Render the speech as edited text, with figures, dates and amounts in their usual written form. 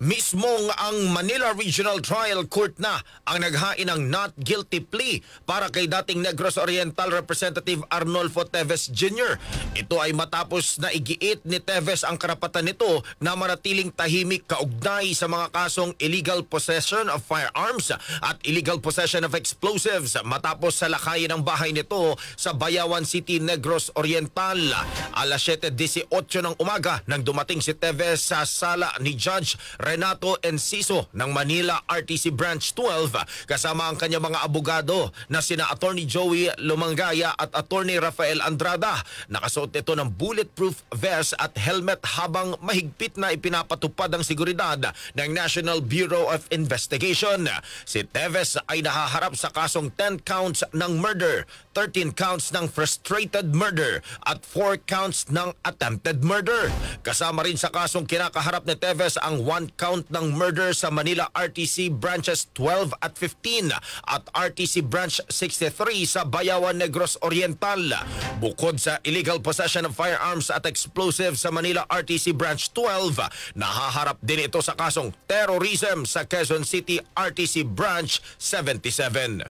Mismong ang Manila Regional Trial Court na ang naghain ng not guilty plea para kay dating Negros Oriental Representative Arnolfo Teves Jr. Ito ay matapos na igiit ni Teves ang karapatan nito na manatiling tahimik kaugnay sa mga kasong illegal possession of firearms at illegal possession of explosives matapos salakayin ang bahay nito sa Bayawan City, Negros Oriental. Alas 7:18 ng umaga nang dumating si Teves sa sala ni Judge Renato Enciso ng Manila RTC Branch 12 kasama ang kanyang mga abogado na sina Attorney Joey Lumangaya at Attorney Rafael Andrada. Nakasuot ito ng bulletproof vest at helmet habang mahigpit na ipinapatupad ang seguridad ng National Bureau of Investigation. Si Teves ay nahaharap sa kasong 10 counts ng murder, 13 counts ng frustrated murder at 4 counts ng attempted murder. Kasama rin sa kasong kinakaharap ni Teves ang 1 count ng murder sa Manila RTC Branches 12 at 15 at RTC Branch 63 sa Bayawan, Negros Oriental. Bukod sa illegal possession of firearms at explosives sa Manila RTC Branch 12, nahaharap din ito sa kasong terrorism sa Quezon City RTC Branch 77.